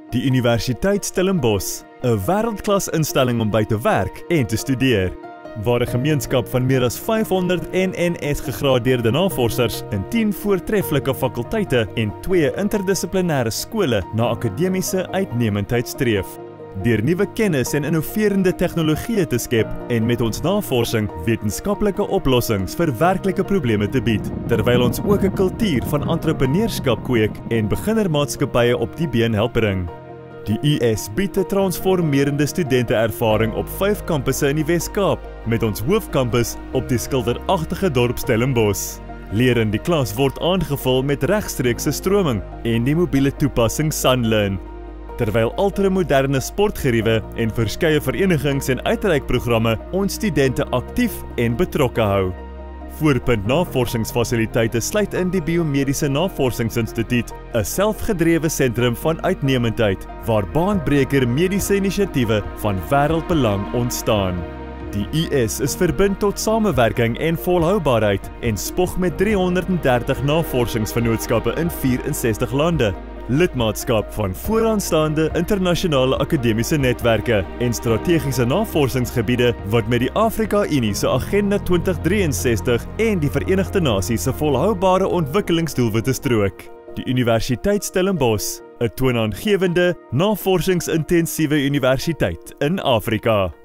Die Universiteit Stellenbosch, 'n wêreldklas instelling om by te werk en te studeer, waar 'n gemeenskap van meer as 500 NNS gegradeerde navorsers in 10 voortreffelike fakulteite en 2 interdissiplinêre skole na akademiese uitnemendheid streef. Deur nuwe kennis en innoverende tegnologieë te skep en met ons navorsing wetenskaplike oplossings vir werklike probleme te bied, terwyl ons ook 'n kultuur van entrepreneurskap kweek en beginnermaatskappye op die been help bring. Die US bied 'n transformerende studenteervaring op 5 kampusse in die Wes-Kaap, met ons hoofkampus op die skilderagtige dorp Stellenbosch. Leer in die klas word aangevul met regstreekse stroming en die mobiele toepassing Sunlearn, terwyl ultramoderne sportgeriewe en verskeie verenigings en uitreikprogramme ons studente aktief en betrokke hou. Voorpunt navorsingsfasiliteite sluit in die Biomediese Navorsingsinstituut, 'n selfgedrewe sentrum van uitnemendheid waar baanbreker mediese inisiatiewe van wêreldbelang ontstaan. Die US is verbind tot samewerking en volhoubaarheid en spog met 330 navorsingsvennootskappe in 64 lande. Lidmaatskap van vooraanstaande internasionale akademiese netwerke en strategiese navorsingsgebiede wat met die Afrika-Unie se Agenda 2063 en die Verenigde Nasies se volhoubare ontwikkelingsdoelwitte strook. Die Universiteit Stellenbosch, 'n toonaangewende, navorsingsintensiewe universiteit in Afrika.